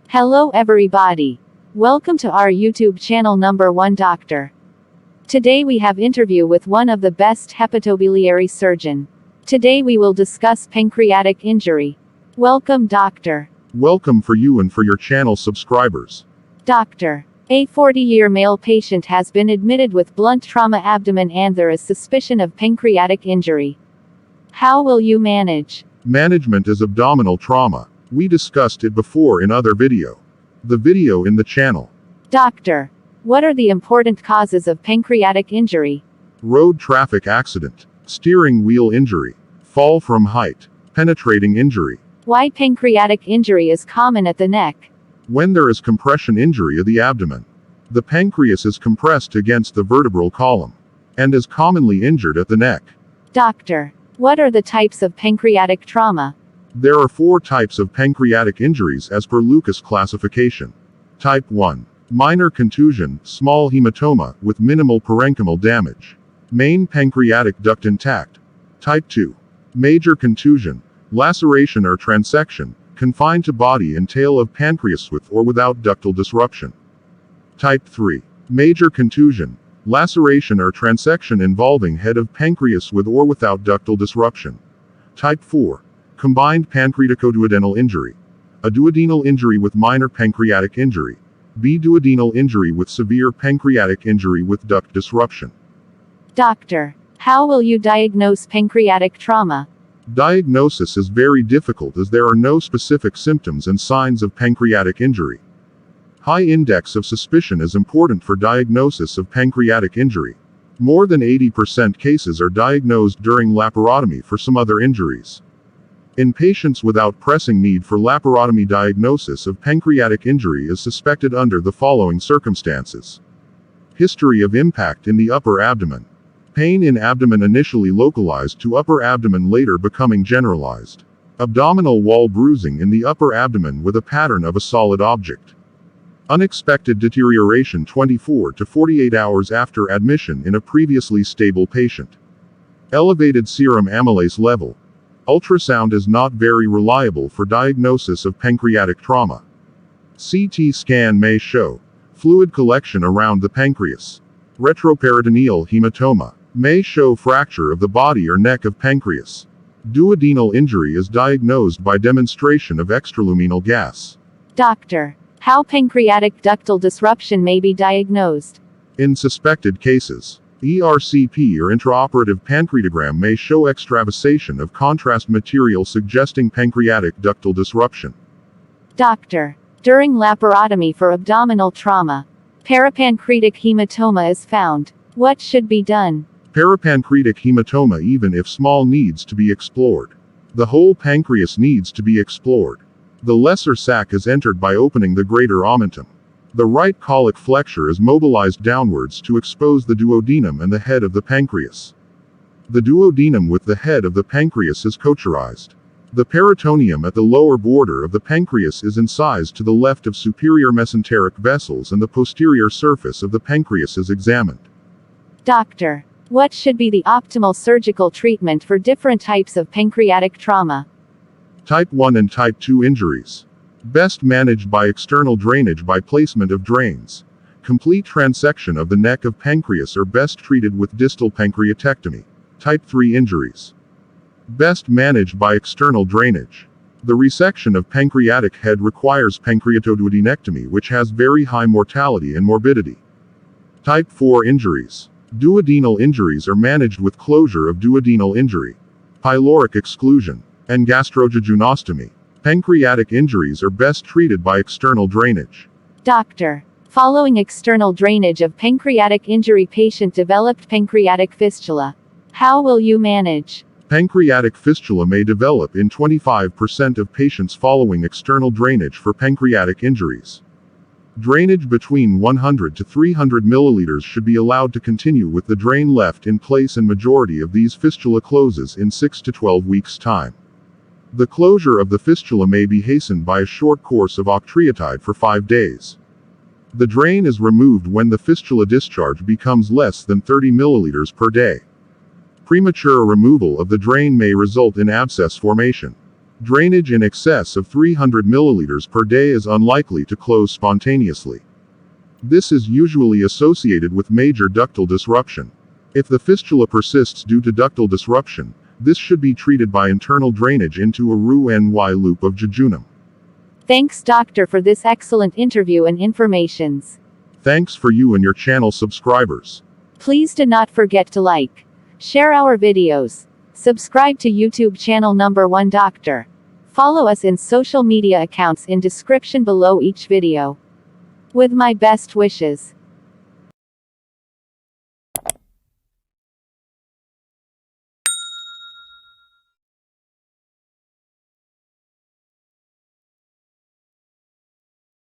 Hello everybody. Welcome to our YouTube channel No1doctor. Today we have interview with one of the best hepatobiliary surgeon. Today we will discuss pancreatic injury. Welcome doctor. Welcome for you and for your channel subscribers. Doctor. A 40-year male patient has been admitted with blunt trauma abdomen and there is suspicion of pancreatic injury. How will you manage? Management is abdominal trauma. We discussed it before in other video. The video in the channel. Doctor. What are the important causes of pancreatic injury? Road traffic accident, steering wheel injury, fall from height, penetrating injury. Why pancreatic injury is common at the neck? When there is compression injury of the abdomen. The pancreas is compressed against the vertebral column, and is commonly injured at the neck. Doctor. What are the types of pancreatic trauma? There are 4 types of pancreatic injuries as per Lucas classification. Type 1. Minor contusion, small hematoma, with minimal parenchymal damage. Main pancreatic duct intact. Type 2. Major contusion, laceration or transection, confined to body and tail of pancreas with or without ductal disruption. Type 3. Major contusion, laceration or transection involving head of pancreas with or without ductal disruption. Type 4. Combined pancreaticoduodenal injury. A duodenal injury with minor pancreatic injury. B. Duodenal injury with severe pancreatic injury with duct disruption. Doctor. How will you diagnose pancreatic trauma? Diagnosis is very difficult as there are no specific symptoms and signs of pancreatic injury. High index of suspicion is important for diagnosis of pancreatic injury. More than 80% cases are diagnosed during laparotomy for some other injuries. In patients without pressing need for laparotomy, diagnosis of pancreatic injury is suspected under the following circumstances. History of impact in the upper abdomen. Pain in abdomen initially localized to upper abdomen later becoming generalized. Abdominal wall bruising in the upper abdomen with a pattern of a solid object. Unexpected deterioration 24 to 48 hours after admission in a previously stable patient. Elevated serum amylase level. Ultrasound is not very reliable for diagnosis of pancreatic trauma. CT scan may show fluid collection around the pancreas. Retroperitoneal hematoma may show fracture of the body or neck of pancreas. Duodenal injury is diagnosed by demonstration of extraluminal gas. Doctor. How pancreatic ductal disruption may be diagnosed? In suspected cases, ERCP or intraoperative pancreatogram may show extravasation of contrast material suggesting pancreatic ductal disruption. Doctor. During laparotomy for abdominal trauma, parapancreatic hematoma is found. What should be done? Parapancreatic hematoma, even if small, needs to be explored. The whole pancreas needs to be explored. The lesser sac is entered by opening the greater omentum. The right colic flexure is mobilized downwards to expose the duodenum and the head of the pancreas. The duodenum with the head of the pancreas is cocharized. The peritoneum at the lower border of the pancreas is incised to the left of superior mesenteric vessels and the posterior surface of the pancreas is examined. Doctor. What should be the optimal surgical treatment for different types of pancreatic trauma? Type 1 and Type 2 injuries. Best managed by external drainage by placement of drains. Complete transection of the neck of pancreas are best treated with distal pancreatectomy. Type 3 injuries. Best managed by external drainage. The resection of pancreatic head requires pancreaticoduodenectomy, which has very high mortality and morbidity. Type 4 injuries. Duodenal injuries are managed with closure of duodenal injury, pyloric exclusion, and gastrojejunostomy. Pancreatic injuries are best treated by external drainage. Doctor. Following external drainage of pancreatic injury, patient developed pancreatic fistula. How will you manage? Pancreatic fistula may develop in 25% of patients following external drainage for pancreatic injuries. Drainage between 100 to 300 milliliters should be allowed to continue with the drain left in place, and majority of these fistula closes in 6 to 12 weeks' time. The closure of the fistula may be hastened by a short course of octreotide for 5 days. The drain is removed when the fistula discharge becomes less than 30 milliliters per day. Premature removal of the drain may result in abscess formation. Drainage in excess of 300 milliliters per day is unlikely to close spontaneously. This is usually associated with major ductal disruption. If the fistula persists due to ductal disruption, this should be treated by internal drainage into a Roux-en-Y loop of jejunum. Thanks, doctor, for this excellent interview and informations. Thanks for you and your channel subscribers. Please do not forget to like, share our videos, subscribe to YouTube channel No1doctor. Follow us in social media accounts in description below each video. With my best wishes.